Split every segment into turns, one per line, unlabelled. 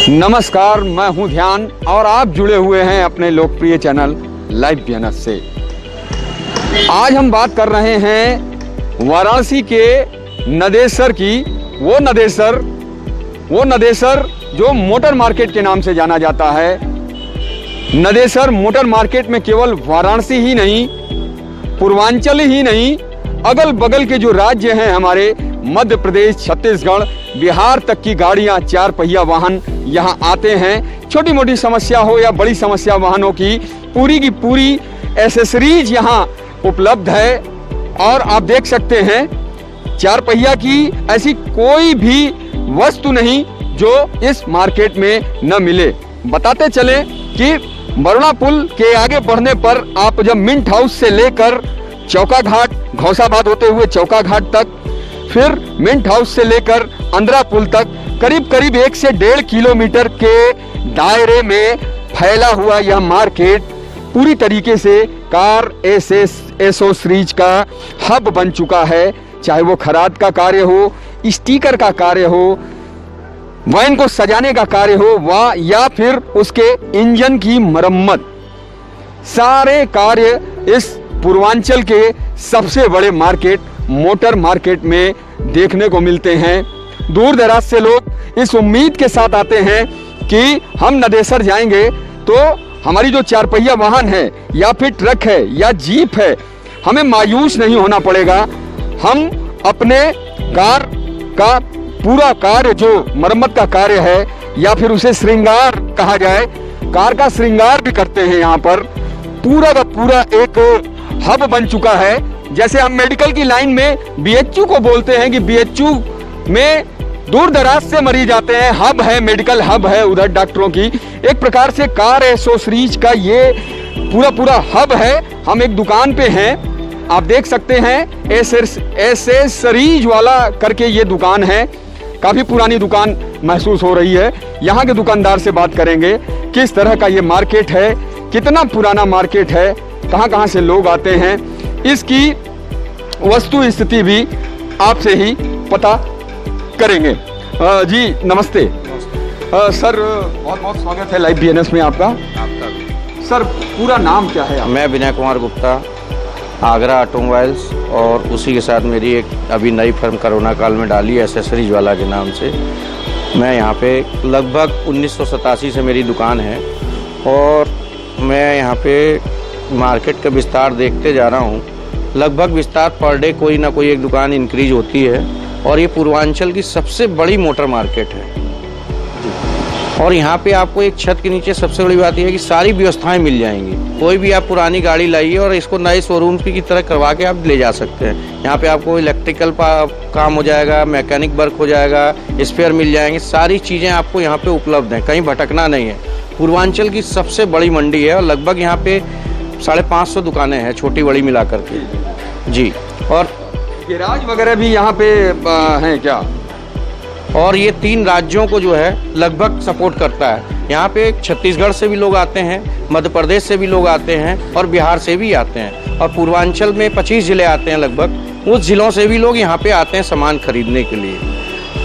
नमस्कार, मैं हूं ध्यान और आप जुड़े हुए हैं अपने लोकप्रिय चैनल लाइव बीएनएस से। आज हम बात कर रहे हैं वाराणसी के नदेसर की। वो नदेसर जो मोटर मार्केट के नाम से जाना जाता है। नदेसर मोटर मार्केट में केवल वाराणसी ही नहीं, पूर्वांचल ही नहीं, अगल बगल के जो राज्य हैं हमारे मध्य प्रदेश, छत्तीसगढ़, बिहार तक की गाड़ियां, चार पहिया वाहन यहां आते हैं। छोटी मोटी समस्या हो या बड़ी समस्या, वाहनों की पूरी एसेसरीज यहां उपलब्ध है। और आप देख सकते हैं चार पहिया की ऐसी कोई भी वस्तु नहीं जो इस मार्केट में न मिले। बताते चले कि बरुणा पुल के आगे बढ़ने पर आप जब मिंट हाउस से लेकर चौका घाट, घौसाबाद होते हुए चौका घाट तक, फिर मिंट हाउस से लेकर अंद्रा पुल तक करीब 1 से 1.5 किलोमीटर के दायरे में फैला हुआ यह मार्केट पूरी तरीके से कार एसेसरीज का हब बन चुका है। चाहे वो खराद का कार्य हो, स्टिकर का कार्य हो, वैन को सजाने का कार्य हो, या फिर उसके इंजन की मरम्मत, सारे कार्य इस पूर्वांचल के सबसे बड़े मार्केट मोटर मार्केट में देखने को मिलते हैं। दूर दराज से लोग इस उम्मीद के साथ आते हैं कि हम नदेसर जाएंगे तो हमारी जो चार पहिया वाहन है या फिर ट्रक है या जीप है, हमें मायूस नहीं होना पड़ेगा। हम अपने कार का पूरा कार्य, जो मरम्मत का कार्य है या फिर उसे श्रृंगार कहा जाए, कार का श्रृंगार भी करते हैं। यहाँ पर पूरा का पूरा एक हब बन चुका है। जैसे हम मेडिकल की लाइन में बीएचयू को बोलते हैं कि बीएचयू में दूर दराज से मरीज आते हैं, हब है, मेडिकल हब है उधर डॉक्टरों की। एक प्रकार से कार एसेसरीज का ये पूरा हब है। हम एक दुकान पे हैं, आप देख सकते हैं, एसेसरीज वाला करके ये दुकान है। काफी पुरानी दुकान महसूस हो रही है। यहाँ के दुकानदार से बात करेंगे किस तरह का ये मार्केट है, कितना पुराना मार्केट है, कहाँ से लोग आते हैं, इसकी वस्तु स्थिति भी आपसे ही पता करेंगे। जी नमस्ते। सर बहुत बहुत स्वागत है लाइव बीएनएस में आपका भी। सर पूरा नाम क्या है?
मैं विनय कुमार गुप्ता, आगरा ऑटोमोबाइल्स, और उसी के साथ मेरी एक अभी नई फर्म कोरोना काल में डाली है एसेसरीज वाला के नाम से। मैं यहाँ पे लगभग 1987 से मेरी दुकान है और मैं यहाँ पे मार्केट का विस्तार देखते जा रहा हूँ। लगभग विस्तार पर डे कोई ना कोई एक दुकान इंक्रीज होती है और ये पूर्वांचल की सबसे बड़ी मोटर मार्केट है। और यहाँ पे आपको एक छत के नीचे सबसे बड़ी बात यह है कि सारी व्यवस्थाएं मिल जाएंगी। कोई भी आप पुरानी गाड़ी लाइए और इसको नए शोरूम की तरह करवा के आप ले जा सकते हैं। यहाँ पे आपको इलेक्ट्रिकल काम हो जाएगा, मैकेनिक वर्क हो जाएगा, स्पेयर मिल जाएंगे, सारी चीज़ें आपको यहाँ पे उपलब्ध हैं, कहीं भटकना नहीं है। पूर्वांचल की सबसे बड़ी मंडी है और लगभग यहाँ पे 550 दुकानें हैं, छोटी बड़ी मिला करके। जी, और
गैराज वगैरह भी यहाँ पे हैं क्या?
और ये 3 राज्यों को जो है लगभग सपोर्ट करता है। यहाँ पे छत्तीसगढ़ से भी लोग आते हैं, मध्य प्रदेश से भी लोग आते हैं और बिहार से भी आते हैं। और पूर्वांचल में 25 ज़िले आते हैं लगभग, उस ज़िलों से भी लोग यहाँ पे आते हैं सामान खरीदने के लिए।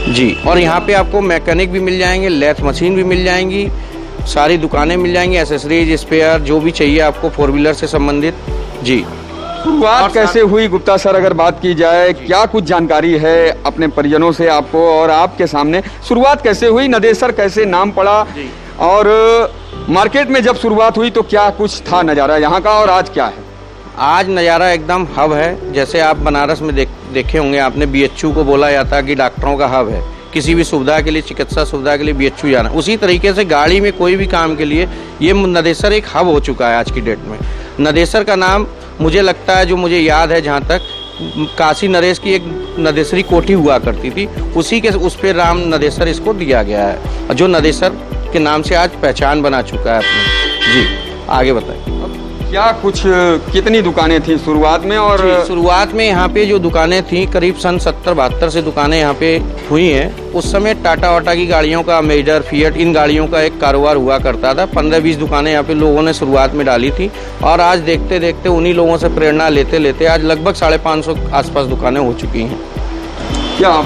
जी, और यहाँ पे आपको मैकेनिक भी मिल जाएंगे, लेथ मशीन भी मिल जाएंगी, सारी दुकानें मिल जाएंगी, एसेसरीज, स्पेयर, जो भी चाहिए आपको 4 व्हीलर से संबंधित। जी,
शुरुआत कैसे हुई गुप्ता सर, अगर बात की जाए, क्या कुछ जानकारी है अपने परिजनों से आपको और आपके सामने? शुरुआत कैसे हुई, नदेसर कैसे नाम पड़ा, और मार्केट में जब शुरुआत हुई तो क्या कुछ था नज़ारा यहाँ का और आज क्या है?
आज नज़ारा एकदम हब है। जैसे आप बनारस में देखे होंगे आपने, बीएचयू को बोला जाता कि डॉक्टरों का हब है, किसी भी सुविधा के लिए, चिकित्सा सुविधा के लिए बीएचयू जाना। उसी तरीके से गाड़ी में कोई भी काम के लिए ये नदेसर एक हब हो चुका है आज की डेट में। नदेसर का नाम मुझे लगता है, जो मुझे याद है जहाँ तक, काशी नरेश की एक नदेसरी कोठी हुआ करती थी, उसी के उस पर राम नदेसर इसको दिया गया है, जो नदेसर के नाम से आज पहचान बना चुका है अपनी। जी, आगे बताइए।
क्या कुछ, कितनी दुकानें थी शुरुआत में? और
शुरुआत में यहाँ पे जो दुकानें थी, करीब सन 70-72 से दुकानें यहाँ पे हुई हैं। उस समय टाटा वाटा की गाड़ियों का, मेजर, फिएट, इन गाड़ियों का एक कारोबार हुआ करता था। 15-20 दुकानें यहाँ पे लोगों ने शुरुआत में डाली थी और आज देखते देखते उन्हीं लोगों से प्रेरणा लेते लेते आज लगभग 550 आसपास दुकानें हो चुकी हैं।
क्या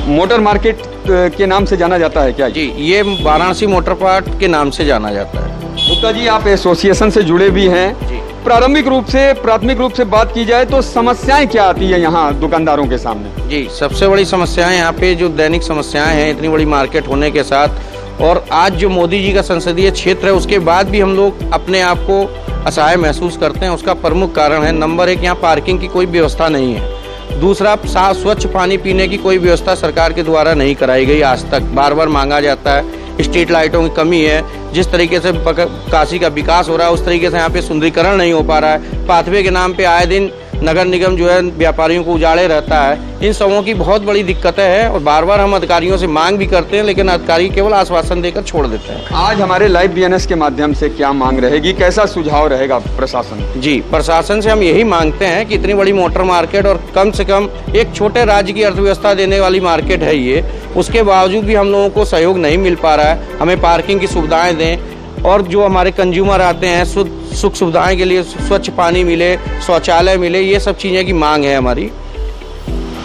मोटर मार्केट के नाम से जाना जाता है क्या?
जी, ये वाराणसी मोटर पार्ट के नाम से जाना जाता है।
गुप्ता जी, आप एसोसिएशन से जुड़े भी हैं।
जी।
प्राथमिक रूप से बात की जाए तो समस्याएं क्या आती है यहाँ दुकानदारों के सामने?
जी, सबसे बड़ी समस्याएं यहाँ पे जो दैनिक समस्याएं हैं, इतनी बड़ी मार्केट होने के साथ और आज जो मोदी जी का संसदीय क्षेत्र है उसके बाद भी हम लोग अपने आप को असहाय महसूस करते हैं। उसका प्रमुख कारण है, नंबर 1, यहाँ पार्किंग की कोई व्यवस्था नहीं है। दूसरा, साफ स्वच्छ पानी पीने की कोई व्यवस्था सरकार के द्वारा नहीं कराई गई आज तक। बार बार मांगा जाता है। स्ट्रीट लाइटों की कमी है। जिस तरीके से काशी का विकास हो रहा है उस तरीके से यहाँ पे सुंदरीकरण नहीं हो पा रहा है। पाथवे के नाम पे आए दिन नगर निगम जो है व्यापारियों को उजाड़े रहता है। इन सबों की बहुत बड़ी दिक्कतें हैं और बार बार हम अधिकारियों से मांग भी करते हैं, लेकिन अधिकारी केवल आश्वासन देकर छोड़ देते हैं।
आज हमारे लाइव बीएनएस के माध्यम से क्या मांग रहेगी, कैसा सुझाव रहेगा प्रशासन?
जी, प्रशासन से हम यही मांगते हैं कि इतनी बड़ी मोटर मार्केट और कम से कम एक छोटे राज्य की अर्थव्यवस्था देने वाली मार्केट है ये, उसके बावजूद भी हम लोगों को सहयोग नहीं मिल पा रहा है। हमें पार्किंग की सुविधाएं दें और जो हमारे कंज्यूमर आते हैं सुख सुविधाएं के लिए स्वच्छ पानी मिले, शौचालय मिले, ये सब चीज़ें की मांग है हमारी।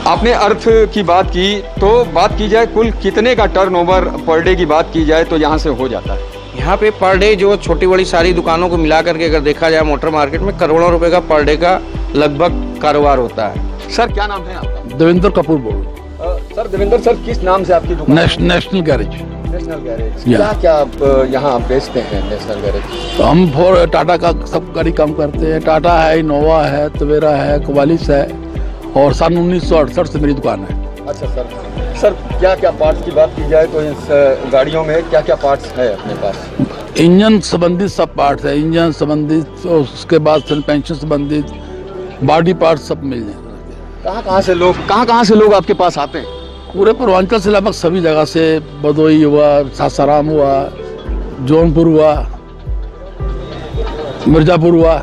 आपने अर्थ की बात की, तो बात की जाए कुल कितने का टर्नओवर पर डे की बात की जाए तो यहाँ से हो जाता है?
यहाँ पे पर डे जो छोटी बड़ी सारी दुकानों को मिला करके अगर देखा जाए मोटर मार्केट में करोड़ों रुपए का पर डे का लगभग कारोबार होता है।
सर, क्या नाम है आपका?
देवेंद्र कपूर बोल।
सर देवेंद्र सर, किस नाम से आपकी दुकान?
National garage.
National garage.
Yeah.
क्या क्या आप यहाँ बेचते हैं नेशनल गैरेज?
तो हम फॉर टाटा का सब गाड़ी काम करते हैं। टाटा है, इनोवा है, तवेरा है, क्वालिस है और सन 1968 से मेरी दुकान है।
अच्छा सर, क्या क्या पार्ट्स की बात की जाए तो इस गाड़ियों में क्या क्या पार्ट्स है अपने पास?
इंजन संबंधित सब पार्ट्स है, इंजन संबंधित, उसके बाद सस्पेंशन संबंधित, बॉडी पार्ट्स सब मिल जाएंगे।
कहाँ से लोग आपके पास आते हैं?
पूरे पूर्वांचल से लगभग सभी जगह से, भदोही हुआ, सासाराम हुआ, जौनपुर हुआ, मिर्जापुर हुआ,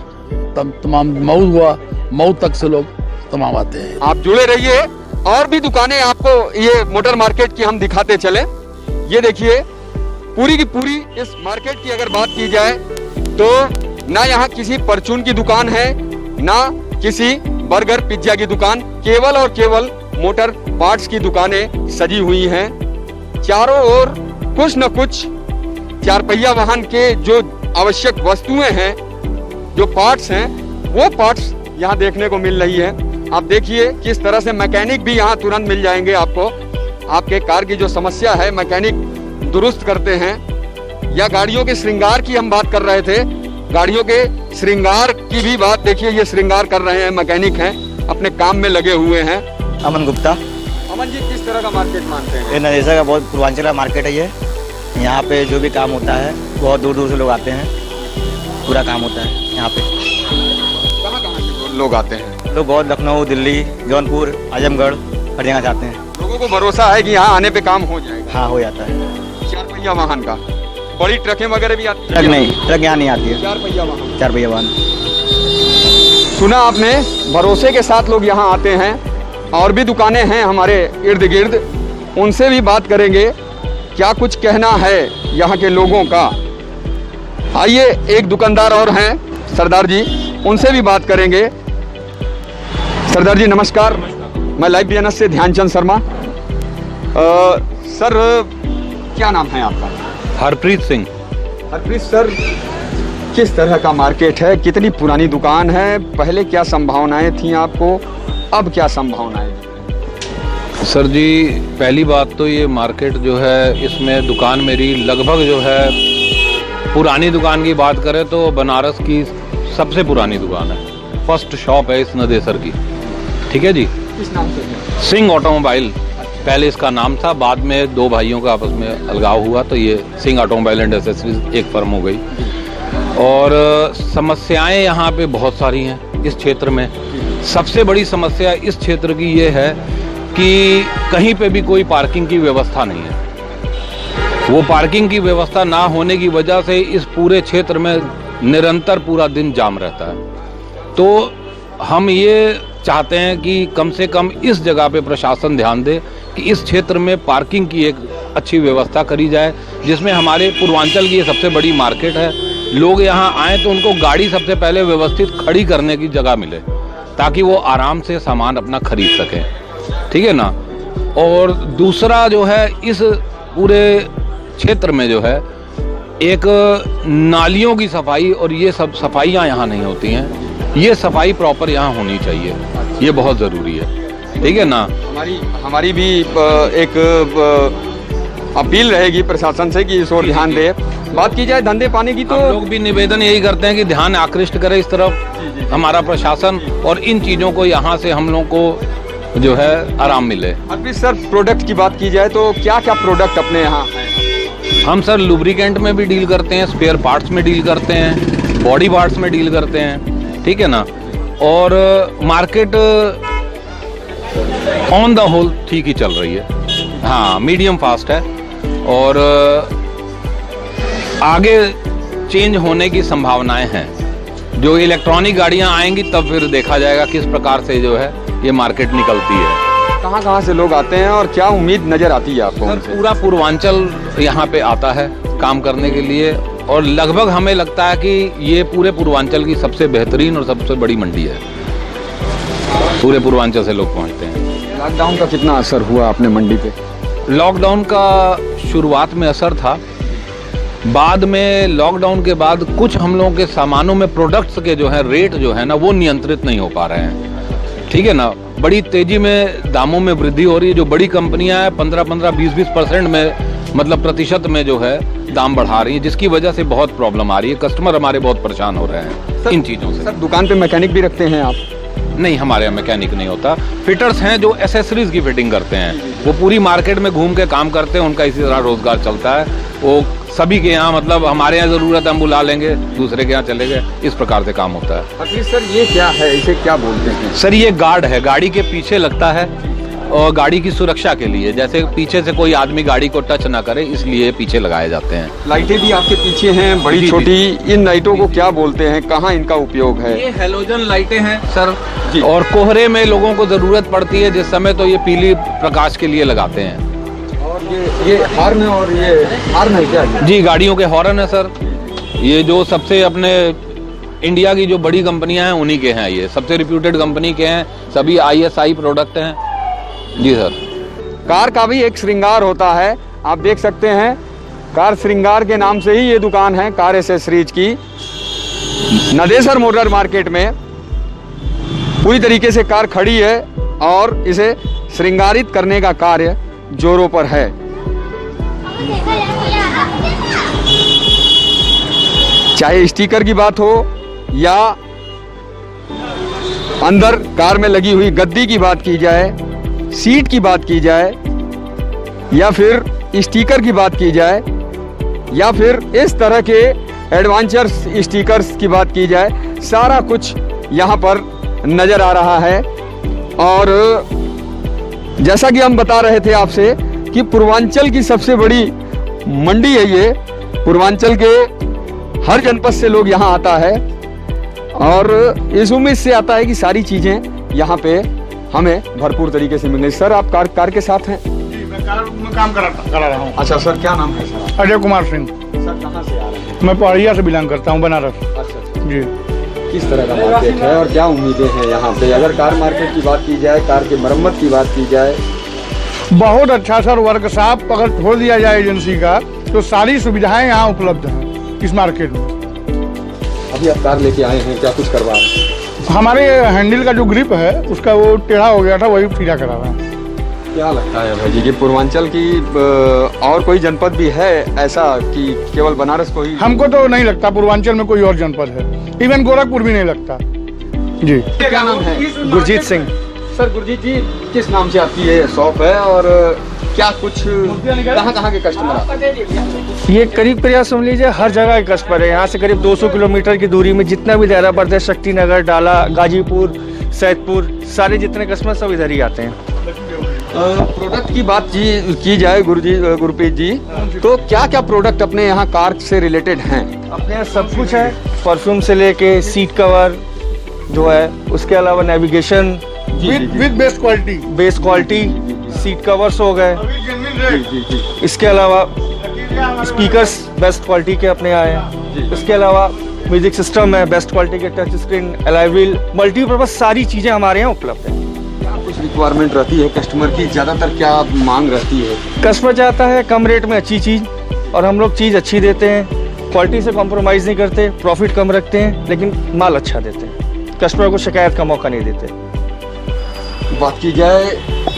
तमाम मऊ हुआ, मऊ तक से लोग तमाम आते हैं।
आप जुड़े रहिए, और भी दुकानें आपको ये मोटर मार्केट की हम दिखाते चले। ये देखिए, पूरी की पूरी इस मार्केट की अगर बात की जाए तो ना यहाँ किसी परचून की दुकान है, ना किसी बर्गर पिज्जा की दुकान, केवल और केवल मोटर पार्ट्स की दुकानें सजी हुई हैं। चारों ओर कुछ न कुछ चार पहिया वाहन के जो आवश्यक वस्तुएं हैं, जो पार्ट्स हैं, वो पार्ट्स यहाँ देखने को मिल रही है। आप देखिए किस तरह से मैकेनिक भी यहाँ तुरंत मिल जाएंगे आपको। आपके कार की जो समस्या है मैकेनिक दुरुस्त करते हैं। या गाड़ियों के श्रृंगार की हम बात कर रहे थे, गाड़ियों के श्रृंगार की भी बात देखिए, ये श्रृंगार कर रहे हैं, मैकेनिक हैं, अपने काम में लगे हुए हैं।
अमन गुप्ता।
अमन जी, किस तरह का मार्केट मानते हैं?
ये नरेसा का बहुत पूर्वांचल का मार्केट है ये। यहाँ पे जो भी काम होता है बहुत दूर दूर से लोग आते हैं, पूरा काम होता है यहाँ पे।
कहाँ से लोग आते हैं?
लोग बहुत लखनऊ, दिल्ली, जौनपुर, आजमगढ़ हर जगह से आते हैं।
लोगों को भरोसा है कि यहाँ आने पे काम हो जाएगा।
हाँ, हो जाता है।
चार पहिया वाहन का, बड़ी ट्रकें वगैरह भी आती हैं?
ट्रक नहीं, ट्रक यहाँ नहीं आती है।
चार पहिया वाहन।
चार पहिया वाहन।
सुना आपने, भरोसे के साथ लोग यहाँ आते हैं। और भी दुकानें हैं हमारे इर्द गिर्द, उनसे भी बात करेंगे क्या कुछ कहना है यहाँ के लोगों का। आइए, एक दुकानदार और हैं, सरदार जी, उनसे भी बात करेंगे। सरदार जी नमस्कार, मैं लाइव बीएनएस से ध्यानचंद शर्मा। सर, क्या नाम है आपका?
हरप्रीत सिंह।
हरप्रीत सर, किस तरह का मार्केट है, कितनी पुरानी दुकान है, पहले क्या संभावनाएं थी आपको, अब क्या संभावनाएं?
सर जी, पहली बात तो ये मार्केट जो है, इसमें दुकान मेरी लगभग जो है, पुरानी दुकान की बात करें तो बनारस की सबसे पुरानी दुकान है। फर्स्ट शॉप है इस नदेसर की। ठीक है जी।
किस नाम से है?
सिंह ऑटोमोबाइल पहले इसका नाम था, बाद में दो भाइयों का आपस में अलगाव हुआ तो ये सिंह ऑटोमोबाइल एंड एसेसरीज एक फर्म हो गई। और समस्याएं यहाँ पे बहुत सारी हैं इस क्षेत्र में। सबसे बड़ी समस्या इस क्षेत्र की ये है कि कहीं पे भी कोई पार्किंग की व्यवस्था नहीं है। वो पार्किंग की व्यवस्था ना होने की वजह से इस पूरे क्षेत्र में निरंतर पूरा दिन जाम रहता है। तो हम ये चाहते हैं कि कम से कम इस जगह पे प्रशासन ध्यान दे कि इस क्षेत्र में पार्किंग की एक अच्छी व्यवस्था करी जाए, जिसमें हमारे पूर्वांचल की ये सबसे बड़ी मार्केट है। लोग यहाँ आए तो उनको गाड़ी सबसे पहले व्यवस्थित खड़ी करने की जगह मिले, ताकि वो आराम से सामान अपना खरीद सकें। ठीक है ना। और दूसरा जो है, इस पूरे क्षेत्र में जो है एक नालियों की सफाई और ये सब सफाइयाँ यहाँ नहीं होती हैं। ये सफाई प्रॉपर यहाँ होनी चाहिए, ये बहुत ज़रूरी है, ठीक है ना।
हमारी भी एक अपील रहेगी प्रशासन से कि इस ओर ध्यान दे। बात की जाए धंधे पानी की तो
हम लोग भी निवेदन यही करते हैं कि ध्यान आकृष्ट करे इस तरफ हमारा प्रशासन, और इन चीज़ों को यहाँ से हम लोग को जो है आराम मिले।
अभी सर प्रोडक्ट की बात की जाए तो क्या क्या प्रोडक्ट अपने यहाँ हैं?
हम सर लुब्रिकेंट में भी डील करते हैं, स्पेयर पार्ट्स में डील करते हैं, बॉडी पार्ट्स में डील करते हैं, ठीक है ना। और मार्केट ऑन द होल ठीक ही चल रही है, हाँ मीडियम फास्ट है, और आगे चेंज होने की संभावनाएं हैं। जो इलेक्ट्रॉनिक गाड़ियां आएंगी तब फिर देखा जाएगा किस प्रकार से जो है ये मार्केट निकलती है।
कहाँ से लोग आते हैं और क्या उम्मीद नजर आती है आपको?
सर पूरा पूर्वांचल यहाँ पे आता है काम करने के लिए, और लगभग हमें लगता है कि ये पूरे पूर्वांचल की सबसे बेहतरीन और सबसे बड़ी मंडी है। पूरे पूर्वांचल से लोग पहुँचते हैं।
लॉकडाउन का कितना असर हुआ अपने मंडी पे?
लॉकडाउन का शुरुआत में असर था, बाद में लॉकडाउन के बाद कुछ हम लोगों के सामानों में प्रोडक्ट्स के जो है रेट जो है ना वो नियंत्रित नहीं हो पा रहे हैं, ठीक है ना। बड़ी तेजी में दामों में वृद्धि हो रही है। जो बड़ी कंपनियां हैं 15-15, 20-20% में मतलब प्रतिशत में जो है दाम बढ़ा रही है, जिसकी वजह से बहुत प्रॉब्लम आ रही है। कस्टमर हमारे बहुत परेशान हो रहे हैं इन चीज़ों से।
सर दुकान पे मैकेनिक भी रखते हैं आप?
नहीं, हमारे यहाँ मैकेनिक नहीं होता। फिटर्स हैं जो एसेसरीज की फिटिंग करते हैं, वो पूरी मार्केट में घूम के काम करते हैं, उनका इसी तरह रोजगार चलता है। वो सभी के यहाँ मतलब हमारे यहाँ ज़रूरत है हम बुला लेंगे, दूसरे के यहाँ चले गए, इस प्रकार से काम होता है।
सर ये क्या है, इसे क्या बोलते हैं?
सर ये गार्ड है, गाड़ी के पीछे लगता है और गाड़ी की सुरक्षा के लिए, जैसे पीछे से कोई आदमी गाड़ी को टच ना करे इसलिए पीछे लगाए जाते हैं।
लाइटें भी आपके पीछे हैं, बड़ी छोटी। इन लाइटों को क्या बोलते हैं, कहाँ इनका उपयोग है?
ये हेलोजन लाइटें हैं सर, और कोहरे में लोगों को जरूरत पड़ती है जिस समय, तो ये पीली प्रकाश के लिए लगाते हैं।
और ये हॉर्न और ये हॉर्न है क्या?
जी गाड़ियों के हॉर्न है सर। ये जो सबसे अपने इंडिया की जो बड़ी कंपनियां हैं उन्हीं के हैं, ये सबसे रिप्यूटेड कंपनी के हैं, सभी ISI प्रोडक्ट हैं। जी सर।
कार का भी एक श्रृंगार होता है, आप देख सकते हैं। कार श्रृंगार के नाम से ही ये दुकान है कार एसेसरीज की। नदेसर मोटर मार्केट में पूरी तरीके से कार खड़ी है और इसे श्रृंगारित करने का कार्य जोरों पर है। चाहे स्टिकर की बात हो या अंदर कार में लगी हुई गद्दी की बात की जाए, सीट की बात की जाए, या फिर स्टिकर की बात की जाए, या फिर इस तरह के एडवेंचर स्टिकर्स की बात की जाए, सारा कुछ यहाँ पर नजर आ रहा है। और जैसा कि हम बता रहे थे आपसे कि पूर्वांचल की सबसे बड़ी मंडी है ये। पूर्वांचल के हर जनपद से लोग यहाँ आता है और इस उम्मीद से आता है कि सारी चीजें यहाँ पे हमें भरपूर तरीके से मिलेंगी। सर आप कार के साथ हैं?
जी, मैं काम करा रहा हूँ।
अच्छा सर, क्या नाम है सर?
अजय कुमार सिंह।
सर कहाँ से आ रहे हैं?
मैं पहाड़िया से बिलोंग करता हूँ, बनारस।
अच्छा
जी।
किस तरह का मार्केट है और क्या उम्मीदें हैं यहाँ पे? अगर कार मार्केट की बात की जाए, कार की मरम्मत की बात की जाए।
बहुत अच्छा सर, वर्कशॉप अगर खोल दिया जाए एजेंसी का तो सारी सुविधाएं यहाँ उपलब्ध हैं इस मार्केट में।
अभी आप कार लेके आए हैं, क्या कुछ करवा रहे हैं?
हमारे हैंडल का जो ग्रिप है उसका वो टेढ़ा हो गया था, वही सीधा करा रहा है।
क्या लगता है भाई जी कि पूर्वांचल की और कोई जनपद भी है ऐसा कि केवल बनारस को ही?
हमको तो नहीं लगता पूर्वांचल में कोई और जनपद है, इवन गोरखपुर भी नहीं लगता। जी।
क्या नाम है?
गुरजीत सिंह।
सर गुरजीत जी, किस नाम से आपकी ये शॉप है और क्या कुछ कहाँ के कस्टमर आते हैं?
ये करीब करीब समझ लीजिए हर जगह के कस्टमर है। यहाँ से करीब 200 किलोमीटर की दूरी में जितना भी दायरा पड़ता है, शक्तिनगर, डाला, गाजीपुर, सैदपुर, सारे जितने कस्टमर सब इधर ही आते हैं।
प्रोडक्ट की बात की जाए गुरप्रीत जी, तो क्या क्या प्रोडक्ट अपने यहाँ कार से रिलेटेड हैं?
अपने यहाँ सब कुछ है, परफ्यूम से लेके सीट कवर जो है, उसके अलावा navigation
with best quality,
seat covers हो गए, इसके अलावा स्पीकर्स बेस्ट क्वालिटी के अपने आए हैं, इसके अलावा म्यूजिक सिस्टम है बेस्ट क्वालिटी के, touch screen, alloy wheel, multipurpose सारी चीज़ें हमारे यहाँ उपलब्ध हैं।
कुछ रिक्वायरमेंट रहती है कस्टमर की, ज़्यादातर क्या मांग रहती है?
कस्टमर चाहता है कम रेट में अच्छी चीज़, और हम लोग चीज़ अच्छी देते हैं, क्वालिटी से कॉम्प्रोमाइज़ नहीं करते, प्रॉफिट कम रखते हैं, लेकिन माल अच्छा देते हैं, कस्टमर को शिकायत का मौका नहीं देते।
बात की जाए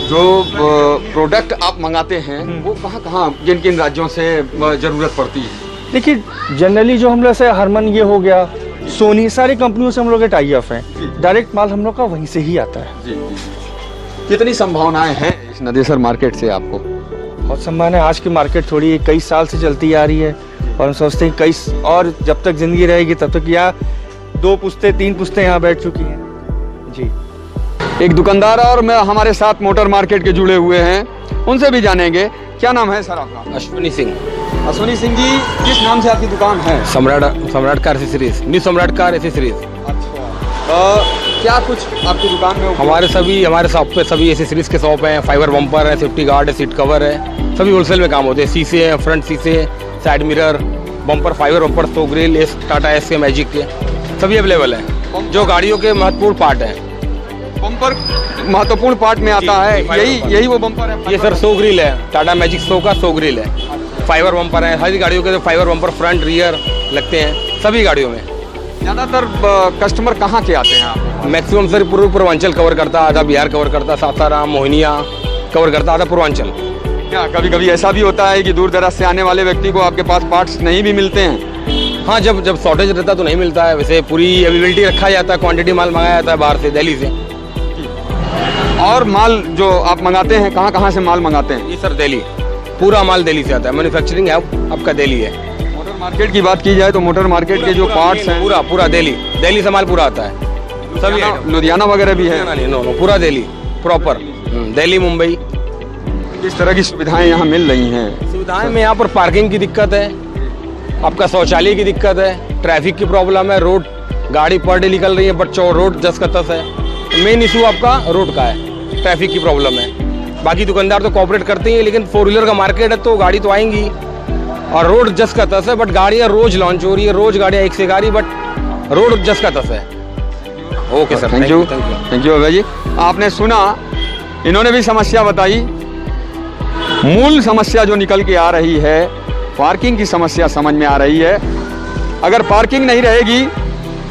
जो प्रोडक्ट आप मंगाते हैं वो कहाँ कहाँ किन किन राज्यों से ज़रूरत पड़ती है?
देखिए जनरली जो हम लोग से हरमन ये हो गया, सोनी, सारी कंपनियों से हम लोग के टाई ऑफ हैं, डायरेक्ट माल हम लोग का वहीं से ही आता है।
जी। कितनी संभावनाएं हैं इस नदेसर मार्केट से आपको?
बहुत सम्मान है। आज की मार्केट थोड़ी कई साल से चलती आ रही है, और हम सोचते हैं कई और जब तक जिंदगी रहेगी तब तक, या 2 पुश्ते 3 पुश्ते यहाँ बैठ चुकी हैं जी।
एक दुकानदार और मैं हमारे साथ मोटर मार्केट के जुड़े हुए हैं, उनसे भी जानेंगे। क्या नाम है सर आपका?
अश्विनी सिंह,
अश्विनी सिंह जी, किस नाम से आपकी दुकान है?
सम्राट कार एसेसरीज, न्यू सम्राट कार एसेसरीज।
अच्छा, क्या कुछ आपकी दुकान में
हमारे शॉप पे सभी एसेसरीज के शॉप हैं, फाइबर बम्पर है, सेफ्टी गार्ड है, सीट कवर है, सभी होलसेल में काम होते हैं। शीशे हैं, फ्रंट शीशे, side mirror, bumper, fibre bumper, स्टो ग्रिल, टाटा एस के, मैजिक के, सभी अवेलेबल हैं, जो गाड़ियों के महत्वपूर्ण पार्ट हैं।
बम्पर महत्वपूर्ण पार्ट में आता है, यही वो बम्पर है?
ये सर 100 ग्रिल है, टाटा मैजिक 100 का 100 ग्रिल है, फाइबर बम्पर है, हर गाड़ियों के तो फाइबर बम्पर फ्रंट रियर लगते हैं सभी गाड़ियों में।
ज़्यादातर कस्टमर कहाँ के आते हैं आप?
मैक्सिमम सर पूर्वांचल कवर करता, आधा बिहार कवर करता, सासाराम, मोहिनिया कवर करता, आधा पूर्वांचल।
क्या कभी कभी ऐसा भी होता है कि दूर दराज से आने वाले व्यक्ति को आपके पास पार्ट्स नहीं भी मिलते हैं?
हाँ, जब शॉर्टेज रहता तो नहीं मिलता है, वैसे पूरी अवेलेबिलिटी रखा जाता है, क्वांटिटी माल मंगाया जाता है बाहर से, दिल्ली से।
और माल जो आप मंगाते हैं कहाँ कहाँ से माल मंगाते हैं?
ये सर दिल्ली, पूरा माल दिल्ली से आता है, मैन्युफैक्चरिंग है आपका दिल्ली है।
मोटर मार्केट की बात की जाए तो मोटर मार्केट के जो पार्ट्स हैं
पूरा दिल्ली से माल पूरा आता है, सभी।
लुधियाना वगैरह भी है?
नहीं, नो, पूरा दिल्ली प्रॉपर, दिल्ली मुंबई।
किस तरह की सुविधाएं यहाँ मिल रही हैं?
सुविधाएं में यहाँ पर पार्किंग की दिक्कत है, आपका शौचालय की दिक्कत है, ट्रैफिक की प्रॉब्लम है, रोड गाड़ी पर डे निकल रही है बट रोड जस का तस है। मेन इशू आपका रोड का है, ट्रैफिक की प्रॉब्लम है। बाकी दुकानदार तो कॉपरेट करते ही हैं, लेकिन 4 व्हीलर का मार्केट है तो गाड़ी तो आएंगी, और रोड जस का तस है, बट गाड़ियाँ रोज लॉन्च हो रही है, रोज गाड़ियाँ एक से गाड़ी, बट रोड जस का तस है। ओके सर,
थैंक यू अभय जी। आपने सुना, इन्होंने भी समस्या बताई। मूल समस्या जो निकल के आ रही है, पार्किंग की समस्या समझ में आ रही है। अगर पार्किंग नहीं रहेगी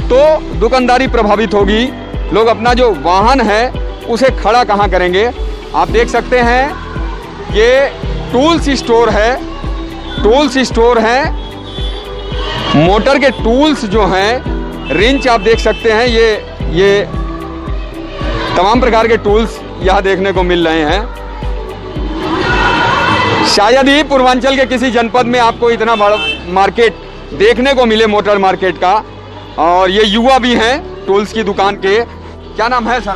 तो दुकानदारी प्रभावित होगी, लोग अपना जो वाहन है उसे खड़ा कहाँ करेंगे? आप देख सकते हैं ये टूल्स स्टोर है, मोटर के टूल्स जो हैं, रिंच आप देख सकते हैं, ये तमाम प्रकार के टूल्स यहाँ देखने को मिल रहे हैं। शायद ही पूर्वांचल के किसी जनपद में आपको इतना बड़ा मार्केट देखने को मिले मोटर मार्केट का। और ये युवा भी हैं टूल्स की दुकान के। क्या नाम है सर?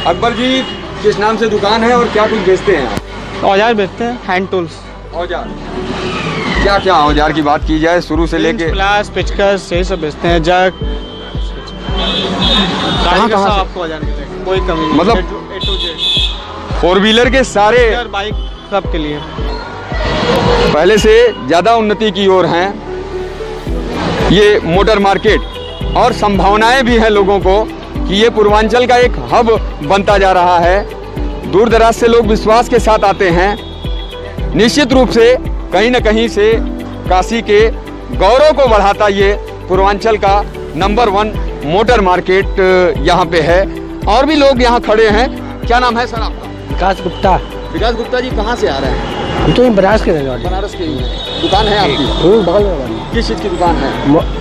अकबर जी, किस नाम से दुकान है और क्या कुछ बेचते हैं आप?
औजार बेचते हैं, हैंड टूल्स।
औजार, क्या क्या औजार की बात की जाए शुरू से लेके?
प्लास, पिचकस, यही सब बेचते हैं, जग।
कहाँ से
आपको औजार मिलेगा, कोई कमी नहीं,
मतलब
A to Z,
4 व्हीलर के सारे,
बाइक, सब के लिए।
पहले से ज़्यादा उन्नति की ओर हैं ये मोटर मार्केट, और संभावनाएं भी हैं लोगों को कि ये पूर्वांचल का एक हब बनता जा रहा है। दूर दराज से लोग विश्वास के साथ आते हैं। निश्चित रूप से कहीं न कहीं से काशी के गौरव को बढ़ाता ये पूर्वांचल का नंबर 1 मोटर मार्केट यहाँ पे है। और भी लोग यहाँ खड़े हैं। क्या नाम है सर आपका?
विकास गुप्ता।
विकास गुप्ता जी, कहाँ से आ रहे हैं?
हम तो बनारस के रहने वाले।
बनारस के ही हैं। दुकान है आपकी?
बगल में वाली।
किस चीज़ की दुकान है?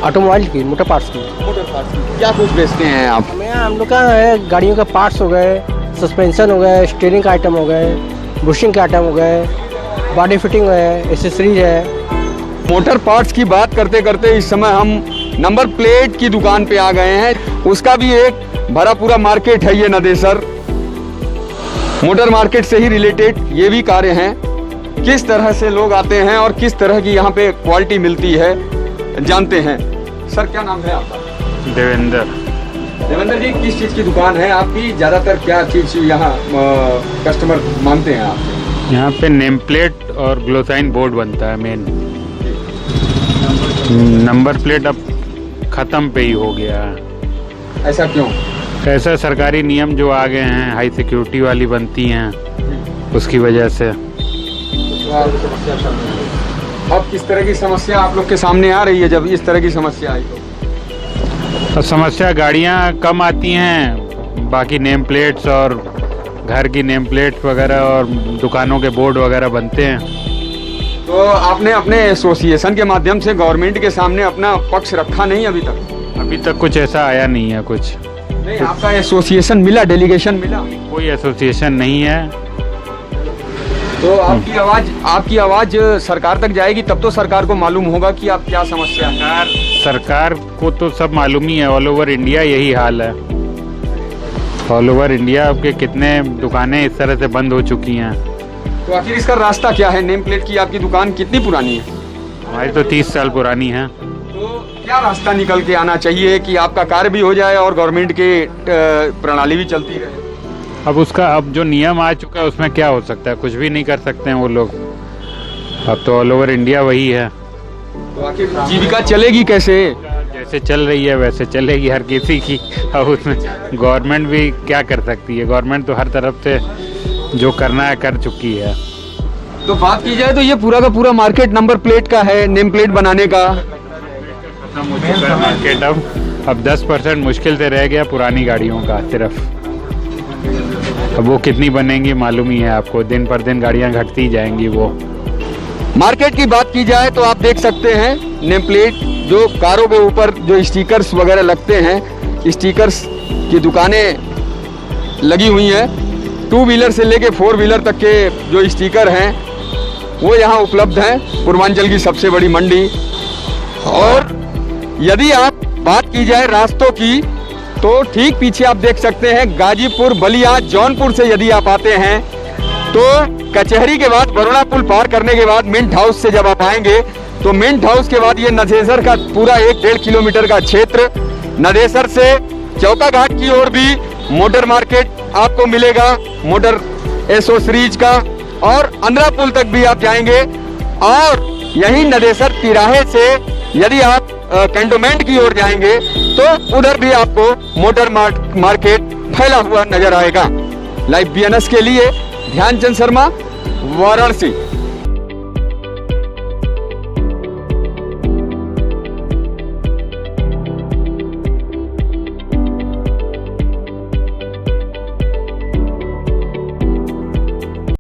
ऑटोमोबाइल की, मोटर पार्ट्स की।
मोटर पार्ट्स की। क्या कुछ बेचते हैं आप?
हम लोग का है, गाड़ियों के पार्ट्स हो गए, सस्पेंशन हो गए, स्टीयरिंग का आइटम हो गए, बुशिंग के आइटम हो गए, बॉडी फिटिंग है, एसेसरीज है।
मोटर पार्ट्स की बात करते करते इस समय हम नंबर प्लेट की दुकान पे आ गए हैं। उसका भी एक भरा पूरा मार्केट है ये नदेसर। मोटर मार्केट से ही रिलेटेड ये भी कार्य हैं। किस तरह से लोग आते हैं और किस तरह की यहाँ पे क्वालिटी मिलती है जानते हैं। सर, क्या नाम है आपका?
देवेंद्र।
देवेंद्र जी, किस चीज़ की दुकान है आपकी? ज़्यादातर क्या चीज़ यहाँ कस्टमर मांगते हैं आपसे?
यहाँ पे नेम प्लेट और ग्लोसाइन बोर्ड बनता है मेन। नंबर प्लेट अब ख़त्म पे ही हो गया।
ऐसा क्यों?
ऐसा सरकारी नियम जो आ गए हैं, हाई सिक्योरिटी वाली बनती हैं, उसकी वजह से।
अब किस तरह की समस्या आप लोग के सामने आ रही है जब इस तरह की समस्या आई तो?
समस्या गाड़ियाँ कम आती हैं, बाकी नेम प्लेट्स और घर की नेम प्लेट्स वगैरह और दुकानों के बोर्ड वगैरह बनते हैं।
तो आपने अपने एसोसिएशन के माध्यम से गवर्नमेंट के सामने अपना पक्ष रखा नहीं अभी तक?
अभी तक कुछ ऐसा आया नहीं है कुछ।
नहीं, आपका एसोसिएशन मिला, डेलीगेशन मिला?
कोई एसोसिएशन नहीं है।
तो आपकी आवाज सरकार तक जाएगी तब तो सरकार को मालूम होगा कि आप क्या समस्या है।
सरकार को तो सब मालूम ही है, ऑल ओवर इंडिया यही हाल है। ऑल ओवर इंडिया के कितने दुकानें इस तरह से बंद हो चुकी हैं।
तो आखिर इसका रास्ता क्या है? नेम प्लेट की आपकी दुकान कितनी पुरानी है?
हमारी तो 30 साल पुरानी है।
तो क्या रास्ता निकल के आना चाहिए कि आपका कार्य भी हो जाए और गवर्नमेंट की प्रणाली भी चलती रहे?
अब उसका अब जो नियम आ चुका है उसमें क्या हो सकता है? कुछ भी नहीं कर सकते हैं वो लोग। अब तो ऑल ओवर इंडिया वही है।
तो आखिर जीविका चलेगी कैसे?
जैसे चल रही है वैसे चलेगी हर किसी की। अब उसमें गवर्नमेंट भी क्या कर सकती है? गवर्नमेंट तो हर तरफ से जो करना है कर चुकी है।
तो बात की जाए तो ये पूरा का पूरा मार्केट नंबर प्लेट का है, नेम प्लेट बनाने का।
मार्केट अब 10% मुश्किल से रह गया पुरानी गाड़ियों का सिर्फ। अब वो कितनी बनेंगी मालूम ही है आपको, दिन पर दिन गाड़ियां घटती ही जाएंगी। वो
मार्केट की बात की जाए तो आप देख सकते हैं नेम प्लेट जो कारों के ऊपर जो स्टिकर्स वगैरह लगते हैं, स्टिकर्स की दुकानें लगी हुई हैं। 2 व्हीलर से लेके 4 व्हीलर तक के जो स्टिकर हैं वो यहाँ उपलब्ध हैं। पूर्वांचल की सबसे बड़ी मंडी। और यदि आप बात की जाए रास्तों की तो ठीक पीछे आप देख सकते हैं गाजीपुर, बलिया, जौनपुर से यदि आप आते हैं तो कचहरी के बाद वरुणा पुल पार करने के बाद मिंट हाउस से जब आप आएंगे तो मिंट हाउस के बाद ये नदेसर का पूरा 1-1.5 किलोमीटर का क्षेत्र, नदेसर से चौका घाट की ओर भी मोटर मार्केट आपको मिलेगा, मोटर एसोसरीज का, और अंद्रा पुल तक भी आप जाएंगे। और यही नदेसर तिराहे से यदि आप कैंटोनमेंट की ओर जाएंगे तो उधर भी आपको मोटर मार्केट फैला हुआ नजर आएगा। लाइव BNS के लिए ध्यानचंद शर्मा, वाराणसी।